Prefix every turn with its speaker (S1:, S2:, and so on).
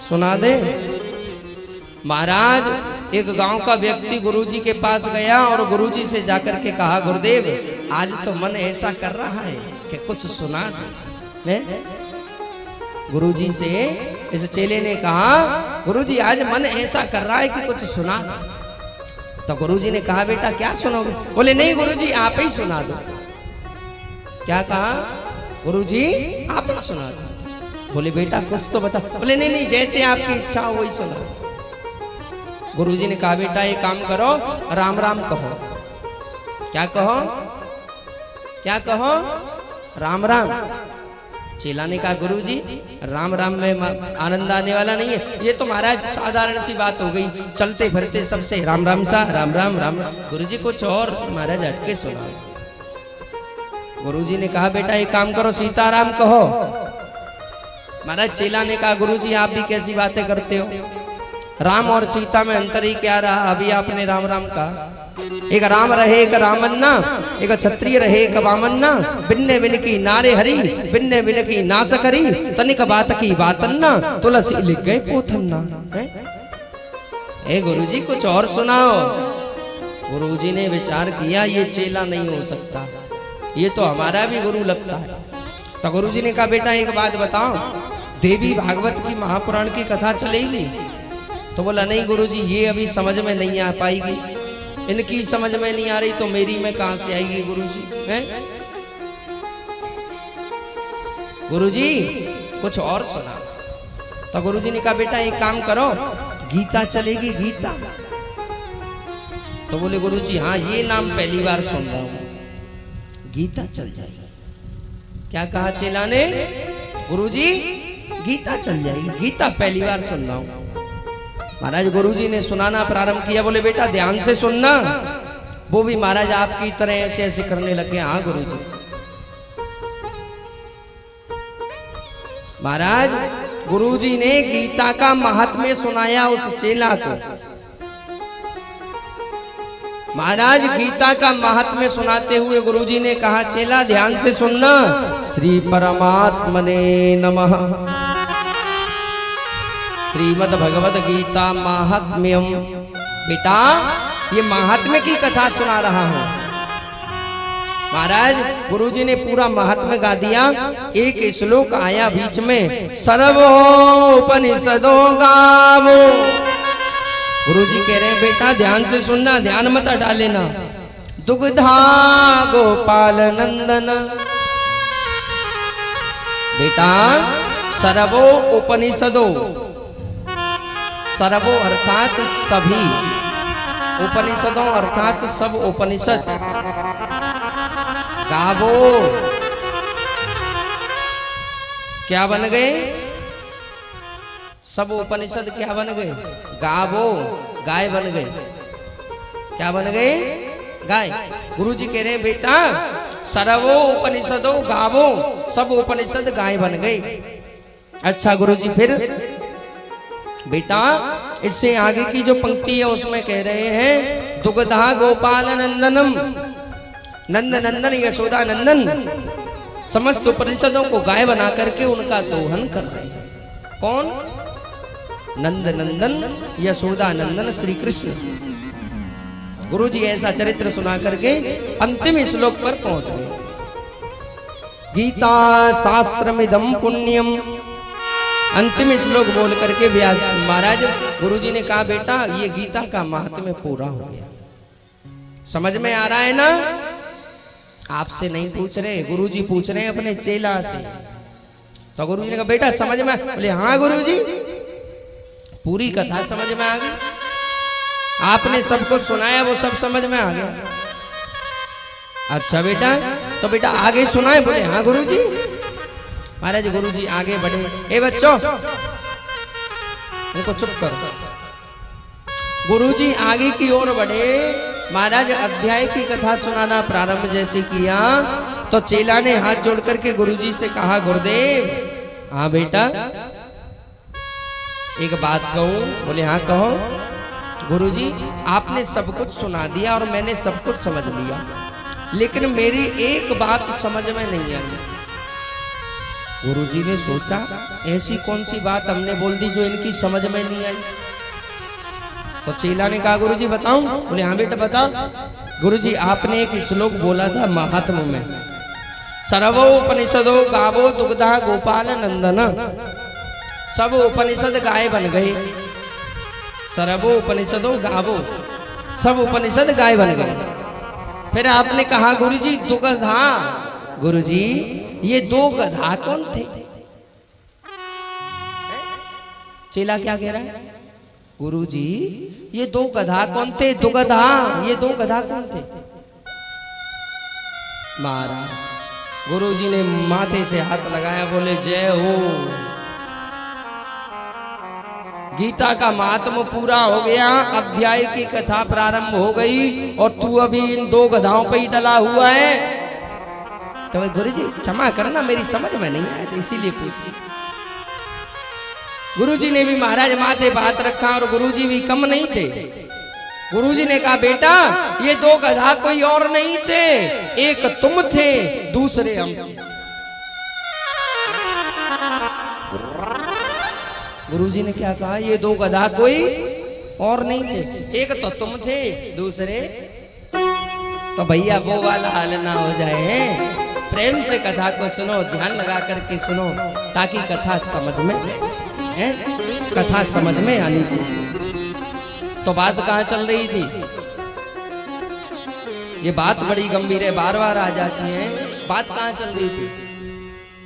S1: सुना दे। महाराज एक गांव का व्यक्ति गुरुजी के पास गया और गुरुजी से जाकर के कहा, गुरुदेव आज तो मन ऐसा कर रहा है कि कुछ सुना दे। गुरुजी से इस चेले ने कहा, गुरुजी आज मन ऐसा कर रहा है कि कुछ सुना। तो गुरुजी ने कहा, बेटा क्या सुनोगे? बोले नहीं गुरुजी आप ही सुना दो। क्या कहा? गुरुजी आप ही सुना दो। बोले बेटा कुछ तो बता। बोले नहीं नहीं जैसे आपकी इच्छा हो वही सुना। गुरुजी ने कहा, बेटा एक काम करो, राम राम कहो। क्या कहो? क्या कहो? राम राम। चेला ने कहा, गुरुजी राम राम में आनंद आने वाला नहीं है, ये तो महाराज साधारण सी बात हो गई, चलते फिरते सबसे राम राम सा राम राम राम राम। गुरुजी कुछ और महाराज हटके सुना। गुरुजी ने कहा, बेटा एक काम करो, सीताराम कहो। महाराज चेला ने कहा, गुरुजी आप भी कैसी बातें करते हो, राम और सीता में अंतर ही क्या रहा? अभी आपने राम राम कहा। एक राम रहे एक रामन्ना, एक क्षत्रिय रहे एक वामन्ना, बिन्ने बिन की नारे हरी, बिन्ने बिन की नास करी, तनिक बात की बातन्ना, तुलसी लिख गए पोथन्ना। गुरुजी कुछ और सुनाओ। गुरुजी ने विचार किया, ये चेला नहीं हो सकता, ये तो हमारा भी गुरु लगता है। तो गुरुजी ने कहा, बेटा एक बात बताओ, देवी भागवत की महापुराण की कथा चलेगी? तो बोला नहीं गुरुजी ये अभी समझ में नहीं आ पाएगी, इनकी समझ में नहीं आ रही तो मेरी में कहां से आएगी गुरुजी? हैं? गुरुजी कुछ और सुना। तो गुरुजी ने कहा, बेटा एक काम करो, गीता चलेगी? गीता? तो बोले गुरुजी हाँ ये नाम पहली बार सुन रहा हूं, गीता चल जाएगी। क्या कहा चेला ने? गुरुजी गीता चल जाएगी, गीता पहली बार सुन रहा हूं। महाराज गुरुजी ने सुनाना प्रारंभ किया। बोले बेटा ध्यान से सुनना। वो भी महाराज आपकी तरह ऐसे ऐसे करने लगे। हाँ गुरुजी। महाराज गुरुजी ने गीता का महात्म्य सुनाया उस चेला को। महाराज गीता का महात्म्य सुनाते हुए गुरुजी ने कहा, चेला ध्यान से सुनना। श्री परमात्मने नमः। श्रीमद् भगवद गीता महात्म्यम। बेटा ये महात्म्य की कथा सुना रहा हूं। महाराज गुरुजी ने पूरा महात्म्य गा दिया। एक श्लोक आया बीच में, सर्वोपनिषदो गावो। गुरुजी कह रहे हैं बेटा ध्यान से सुनना, ध्यान मत हटा लेना। दुग्धा गोपाल नंदन। बेटा सर्वो उपनिषदो, सर्वो अर्थात सभी, उपनिषदों अर्थात सब उपनिषद। गावो क्या बन गए? सब उपनिषद क्या बन गए? गावो गाय बन गए। क्या बन गए? गाय। गुरुजी कह रहे हैं बेटा सर्वो उपनिषदो गावो, सब उपनिषद गाय बन गए। अच्छा गुरुजी फिर? बेटा इससे आगे की जो पंक्ति है उसमें कह रहे हैं, दुग्धा गोपाल नंदनम। नंद नंदन यशोदा नंदन समस्त उपनिषदों को गाय बना करके उनका दोहन कर रहे हैं। कौन? नंद नंदन यशोदा नंदन श्री कृष्ण। गुरुजी ऐसा चरित्र सुना करके अंतिम श्लोक पर पहुंच गए। गीता शास्त्रमिदं पुण्यम। अंतिम श्लोक बोल करके व्यास महाराज गुरुजी ने कहा, बेटा ये गीता का महात्म्य पूरा हो गया। समझ में आ रहा है ना? आपसे नहीं पूछ रहे, गुरुजी पूछ रहे हैं अपने चेला से। तो गुरुजी ने कहा, बेटा समझ में? बोले हाँ गुरुजी पूरी कथा समझ में आ गई, आपने सब कुछ सुनाया वो सब समझ में आ गया। अच्छा बेटा तो बेटा आगे सुनाए? बोले हाँ गुरुजी। महाराज गुरुजी आगे बढ़े। ए बच्चों इनको चुप करो। गुरुजी आगे की ओर बढ़े। महाराज अध्याय की कथा सुनाना प्रारंभ जैसे किया तो चेला ने हाथ जोड़ करके गुरुजी से कहा, गुरुदेव। हाँ बेटा एक बात कहूं? बोले हाँ कहो। गुरुजी आपने सब कुछ सुना दिया और मैंने सब कुछ समझ लिया, लेकिन मेरी एक बात समझ में नहीं आई। गुरुजी ने सोचा ऐसी कौन सी बात हमने बोल दी जो इनकी समझ में नहीं आई। तो चेला ने कहा गुरुजी बताऊं? बोले हाँ बेटा बता। गुरुजी आपने एक श्लोक बोला था महात्म में, सर्वो उपनिषदो गावो दुग्धा गोपाल नंदन। सब उपनिषद गाय बन गए। सर्वो उपनिषदो गावो, सब उपनिषद गाय बन गए। फिर आपने कहा गुरुजी दुग्धा। गुरुजी ये दो गधा कौन थे? चेला क्या कह रहा है? गुरुजी ये दो गधा कौन थे? दुगधा, ये दो गधा कौन थे? महाराज गुरुजी ने माथे से हाथ लगाया, बोले जय हो। गीता का महात्म पूरा हो गया, अध्याय की कथा प्रारंभ हो गई और तू अभी इन दो गधाओं पे ही डला हुआ है। तो गुरुजी क्षमा करना, मेरी समझ में नहीं आया तो इसीलिए पूछ ली। गुरुजी ने भी महाराज माथे बात रखा और गुरुजी भी कम नहीं थे। गुरुजी ने कहा बेटा ये दो गधा कोई और नहीं थे, एक तुम थे दूसरे हम थे। गुरुजी ने क्या कहा? ये दो गधा कोई और नहीं थे, एक तो तुम थे दूसरे। तो भैया वो वाला हाल ना हो जाए, प्रेम से कथा को सुनो, ध्यान लगा करके सुनो ताकि कथा समझ में है, कथा समझ में आनी चाहिए। तो बात कहाँ चल रही थी? ये बात बड़ी गंभीर है, बार बार आ जाती है। बात कहाँ चल रही थी?